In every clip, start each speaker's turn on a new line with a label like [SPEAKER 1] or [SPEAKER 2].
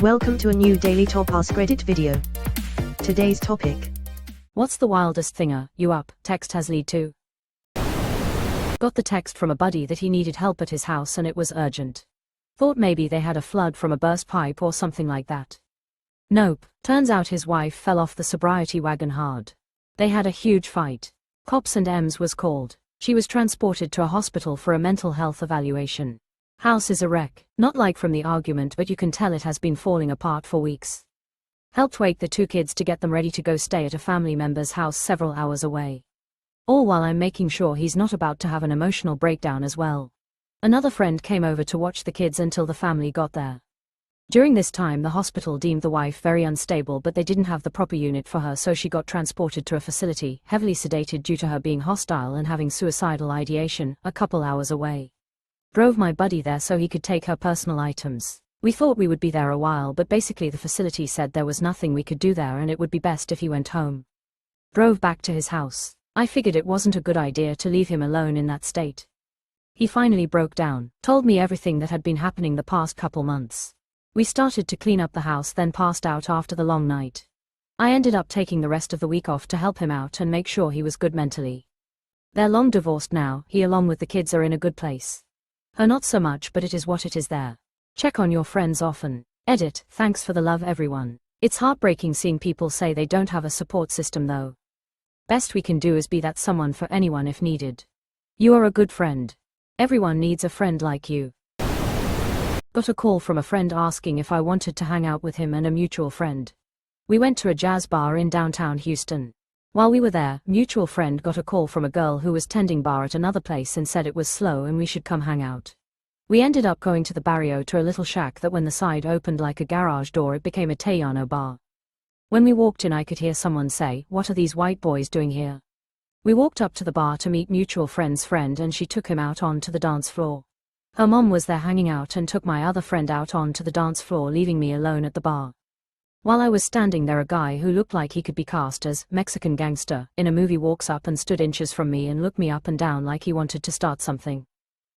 [SPEAKER 1] Welcome to a new daily top AskReddit video. Today's topic.
[SPEAKER 2] What's the wildest thinger you up text has lead to? Got the text from a buddy that he needed help at his house and it was urgent. Thought maybe they had a flood from a burst pipe or something like that. Nope, turns out his wife fell off the sobriety wagon hard. They had a huge fight. Cops and EMS was called. She was transported to a hospital for a mental health evaluation. House is a wreck, not like from the argument, but you can tell it has been falling apart for weeks. Helped wake the two kids to get them ready to go stay at a family member's house several hours away. All while I'm making sure he's not about to have an emotional breakdown as well. Another friend came over to watch the kids until the family got there. During this time the hospital deemed the wife very unstable, but they didn't have the proper unit for her, so she got transported to a facility, heavily sedated due to her being hostile and having suicidal ideation, a couple hours away. Drove my buddy there so he could take her personal items. We thought we would be there a while, but basically the facility said there was nothing we could do there and it would be best if he went home. Drove back to his house. I figured it wasn't a good idea to leave him alone in that state. He finally broke down, told me everything that had been happening the past couple months. We started to clean up the house, then passed out after the long night. I ended up taking the rest of the week off to help him out and make sure he was good mentally. They're long divorced now, he along with the kids are in a good place. Her not so much, but it is what it is there. Check on your friends often. Edit, thanks for the love everyone. It's heartbreaking seeing people say they don't have a support system though. Best we can do is be that someone for anyone if needed. You are a good friend. Everyone needs a friend like you. Got a call from a friend asking if I wanted to hang out with him and a mutual friend. We went to a jazz bar in downtown Houston. While we were there, mutual friend got a call from a girl who was tending bar at another place and said it was slow and we should come hang out. We ended up going to the barrio to a little shack that when the side opened like a garage door it became a Tejano bar. When we walked in I could hear someone say, "What are these white boys doing here?" We walked up to the bar to meet mutual friend's friend and she took him out onto the dance floor. Her mom was there hanging out and took my other friend out onto the dance floor, leaving me alone at the bar. While I was standing there, a guy who looked like he could be cast as Mexican gangster in a movie walks up and stood inches from me and looked me up and down like he wanted to start something.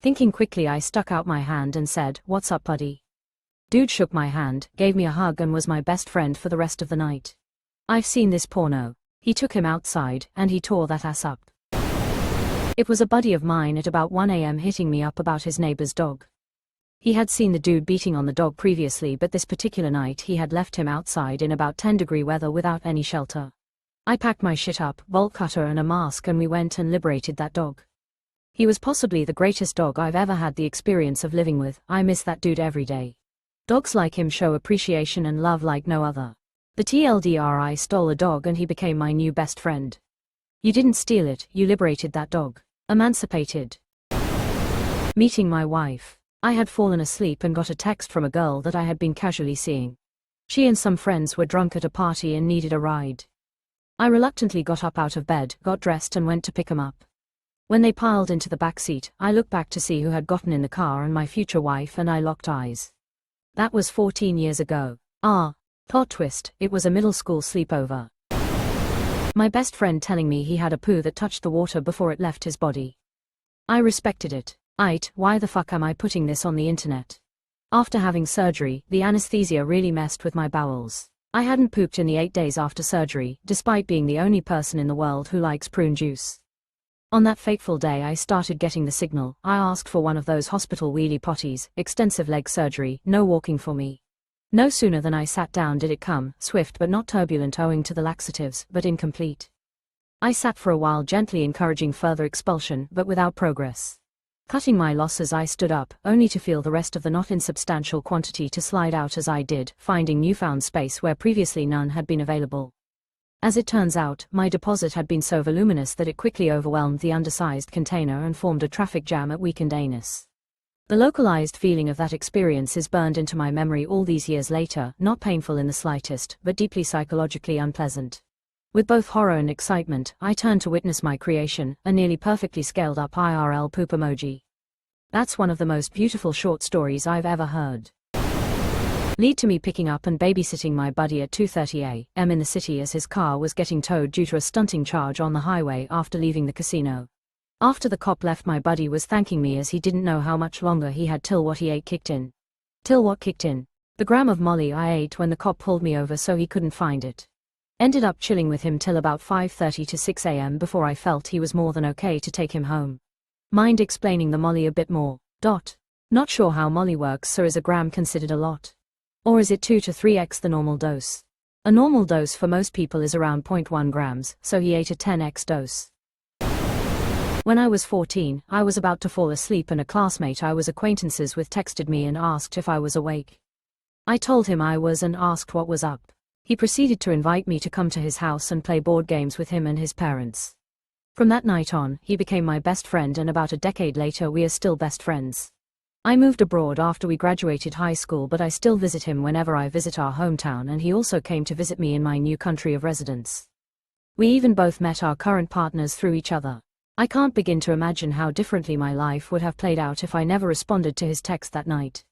[SPEAKER 2] Thinking quickly I stuck out my hand and said, "What's up, buddy?" Dude shook my hand, gave me a hug and was my best friend for the rest of the night. I've seen this porno. He took him outside and he tore that ass up. It was a buddy of mine at about 1 a.m. hitting me up about his neighbor's dog. He had seen the dude beating on the dog previously, but this particular night he had left him outside in about 10-degree weather without any shelter. I packed my shit up, bolt cutter and a mask, and we went and liberated that dog. He was possibly the greatest dog I've ever had the experience of living with. I miss that dude every day. Dogs like him show appreciation and love like no other. The TLDR, I stole a dog and he became my new best friend. You didn't steal it, you liberated that dog. Emancipated. Meeting my wife. I had fallen asleep and got a text from a girl that I had been casually seeing. She and some friends were drunk at a party and needed a ride. I reluctantly got up out of bed, got dressed and went to pick them up. When they piled into the back seat, I looked back to see who had gotten in the car, and my future wife and I locked eyes. That was 14 years ago. Plot twist, it was a middle school sleepover. My best friend telling me he had a poo that touched the water before it left his body. I respected it. Why the fuck am I putting this on the internet? After having surgery, the anesthesia really messed with my bowels. I hadn't pooped in the 8 days after surgery, despite being the only person in the world who likes prune juice. On that fateful day I started getting the signal. I asked for one of those hospital wheelie potties, extensive leg surgery, no walking for me. No sooner than I sat down did it come, swift but not turbulent owing to the laxatives, but incomplete. I sat for a while gently encouraging further expulsion, but without progress. Cutting my losses I stood up, only to feel the rest of the not insubstantial quantity to slide out as I did, finding newfound space where previously none had been available. As it turns out, my deposit had been so voluminous that it quickly overwhelmed the undersized container and formed a traffic jam at weakened anus. The localized feeling of that experience is burned into my memory all these years later, not painful in the slightest, but deeply psychologically unpleasant. With both horror and excitement, I turned to witness my creation, a nearly perfectly scaled up IRL poop emoji. That's one of the most beautiful short stories I've ever heard. Lead to me picking up and babysitting my buddy at 2:30 a.m. in the city as his car was getting towed due to a stunting charge on the highway after leaving the casino. After the cop left, my buddy was thanking me as he didn't know how much longer he had till what he ate kicked in. Till what kicked in? The gram of Molly I ate when the cop pulled me over so he couldn't find it. Ended up chilling with him till about 5:30 to 6 a.m. before I felt he was more than okay to take him home. Mind explaining the Molly a bit more? Not sure how Molly works, so is a gram considered a lot? Or is it 2 to 3x the normal dose? A normal dose for most people is around 0.1 grams, so he ate a 10x dose. When I was 14, I was about to fall asleep and a classmate I was acquaintances with texted me and asked if I was awake. I told him I was and asked what was up. He proceeded to invite me to come to his house and play board games with him and his parents. From that night on, he became my best friend, and about a decade later we are still best friends. I moved abroad after we graduated high school, but I still visit him whenever I visit our hometown, and he also came to visit me in my new country of residence. We even both met our current partners through each other. I can't begin to imagine how differently my life would have played out if I never responded to his text that night.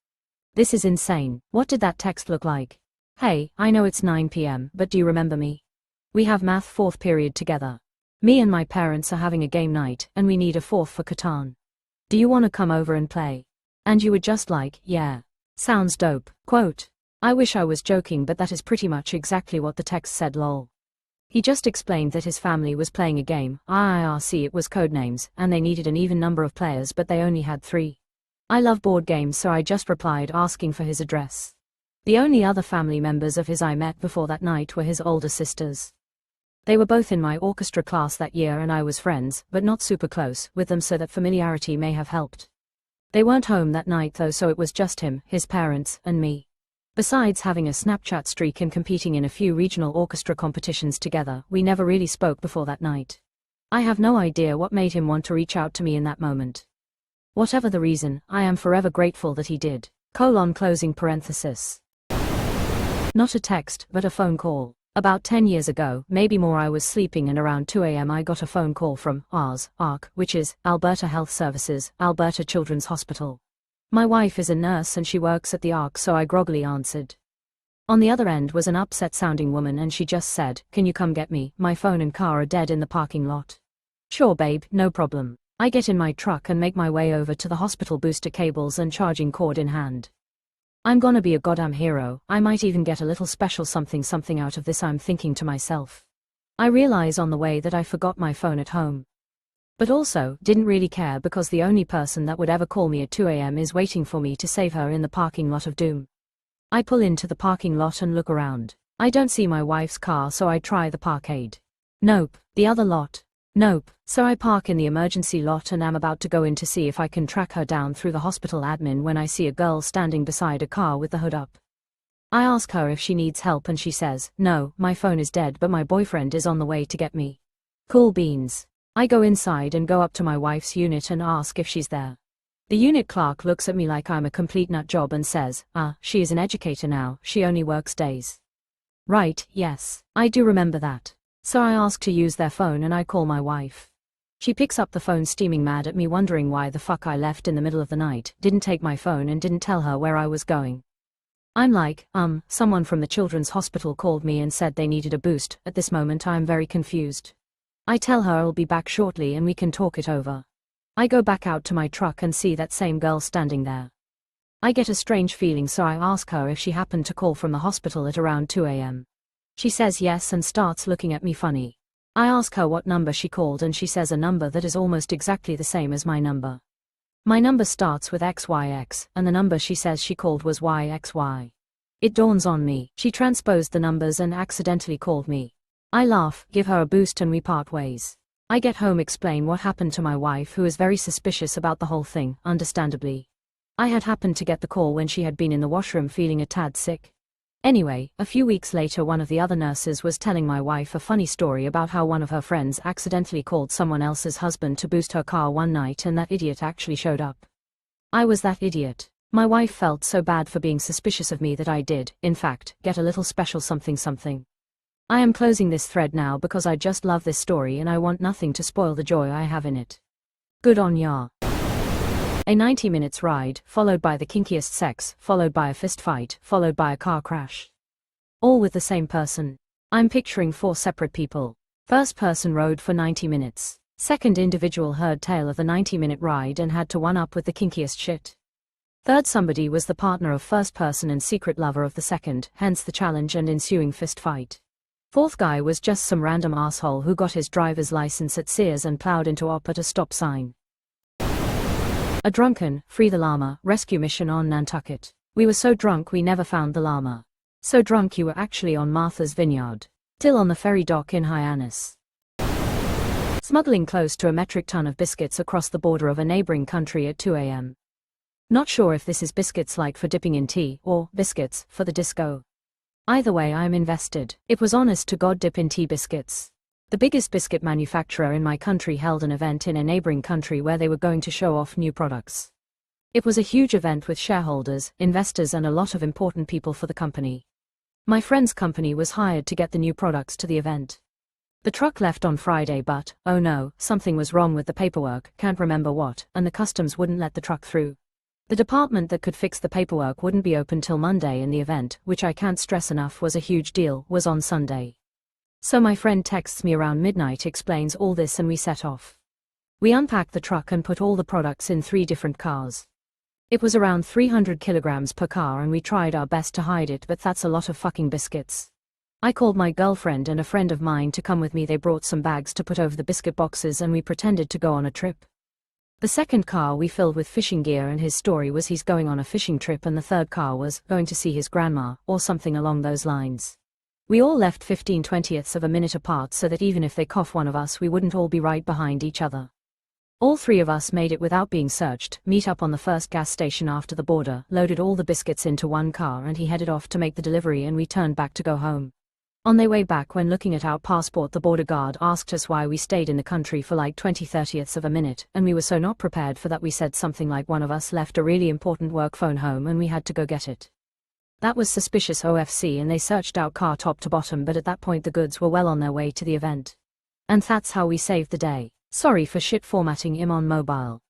[SPEAKER 2] This is insane. What did that text look like? Hey, I know it's 9 p.m., but do you remember me? We have math 4th period together. Me and my parents are having a game night, and we need a 4th for Catan. Do you want to come over and play? And you were just like, yeah. Sounds dope. Quote. I wish I was joking, but that is pretty much exactly what the text said, lol. He just explained that his family was playing a game, IRC, it was codenames, and they needed an even number of players but they only had 3. I love board games, so I just replied asking for his address. The only other family members of his I met before that night were his older sisters. They were both in my orchestra class that year and I was friends, but not super close, with them, so that familiarity may have helped. They weren't home that night though, so it was just him, his parents, and me. Besides having a Snapchat streak and competing in a few regional orchestra competitions together, we never really spoke before that night. I have no idea what made him want to reach out to me in that moment. Whatever the reason, I am forever grateful that he did. Closing parenthesis. Not a text, but a phone call. About 10 years ago, maybe more, I was sleeping and around 2 a.m. I got a phone call from ARC, which is Alberta Health Services, Alberta Children's Hospital. My wife is a nurse and she works at the ARC, so I groggily answered. On the other end was an upset-sounding woman and she just said, "Can you come get me? My phone and car are dead in the parking lot." Sure babe, no problem. I get in my truck and make my way over to the hospital, booster cables and charging cord in hand. I'm gonna be a goddamn hero. I might even get a little special something out of this, I'm thinking to myself. I realize on the way that I forgot my phone at home. But also, didn't really care, because the only person that would ever call me at 2 a.m. is waiting for me to save her in the parking lot of doom. I pull into the parking lot and look around. I don't see my wife's car, so I try the parkade. Nope. The other lot. Nope. So I park in the emergency lot and am about to go in to see if I can track her down through the hospital admin when I see a girl standing beside a car with the hood up. I ask her if she needs help and she says, "No, my phone is dead, but my boyfriend is on the way to get me." Cool beans. I go inside and go up to my wife's unit and ask if she's there. The unit clerk looks at me like I'm a complete nut job and says, she is an educator now, she only works days. Right, yes, I do remember that. So I ask to use their phone and I call my wife. She picks up the phone steaming mad at me, wondering why the fuck I left in the middle of the night, didn't take my phone and didn't tell her where I was going. I'm like, someone from the children's hospital called me and said they needed a boost. At this moment I'm very confused. I tell her I'll be back shortly and we can talk it over. I go back out to my truck and see that same girl standing there. I get a strange feeling, so I ask her if she happened to call from the hospital at around 2 a.m. She says yes and starts looking at me funny. I ask her what number she called and she says a number that is almost exactly the same as my number. My number starts with XYX, and the number she says she called was YXY. It dawns on me, she transposed the numbers and accidentally called me. I laugh, give her a boost and we part ways. I get home, explain what happened to my wife, who is very suspicious about the whole thing, understandably. I had happened to get the call when she had been in the washroom feeling a tad sick. Anyway, a few weeks later one of the other nurses was telling my wife a funny story about how one of her friends accidentally called someone else's husband to boost her car one night and that idiot actually showed up. I was that idiot. My wife felt so bad for being suspicious of me that I did, in fact, get a little special something. I am closing this thread now because I just love this story and I want nothing to spoil the joy I have in it. Good on ya. A 90 minutes ride, followed by the kinkiest sex, followed by a fist fight, followed by a car crash. All with the same person. I'm picturing 4 separate people. First person rode for 90 minutes. Second individual heard tale of the 90-minute ride and had to one up with the kinkiest shit. Third somebody was the partner of first person and secret lover of the second, hence the challenge and ensuing fist fight. Fourth guy was just some random asshole who got his driver's license at Sears and plowed into op at a stop sign. A drunken, free the llama, rescue mission on Nantucket. We were so drunk we never found the llama. So drunk you were actually on Martha's Vineyard. Till on the ferry dock in Hyannis. Smuggling close to a metric ton of biscuits across the border of a neighboring country at 2 a.m. Not sure if this is biscuits like for dipping in tea, or biscuits for the disco. Either way I am invested. It was honest to God dip in tea biscuits. The biggest biscuit manufacturer in my country held an event in a neighboring country where they were going to show off new products. It was a huge event with shareholders, investors and a lot of important people for the company. My friend's company was hired to get the new products to the event. The truck left on Friday but, oh no, something was wrong with the paperwork, can't remember what, and the customs wouldn't let the truck through. The department that could fix the paperwork wouldn't be open till Monday and the event, which I can't stress enough was a huge deal, was on Sunday. So my friend texts me around midnight, explains all this and we set off. We unpacked the truck and put all the products in 3 different cars. It was around 300 kilograms per car and we tried our best to hide it, but that's a lot of fucking biscuits. I called my girlfriend and a friend of mine to come with me. They brought some bags to put over the biscuit boxes and we pretended to go on a trip. The second car we filled with fishing gear and his story was he's going on a fishing trip, and the third car was going to see his grandma, or something along those lines. We all left 15/20ths of a minute apart so that even if they cough one of us we wouldn't all be right behind each other. All 3 of us made it without being searched, meet up on the first gas station after the border, loaded all the biscuits into one car and he headed off to make the delivery and we turned back to go home. On their way back, when looking at our passport, the border guard asked us why we stayed in the country for like 20/30ths of a minute, and we were so not prepared for that we said something like one of us left a really important work phone home and we had to go get it. That was suspicious OFC and they searched our car top to bottom, but at that point the goods were well on their way to the event. And that's how we saved the day. Sorry for shit formatting him on mobile.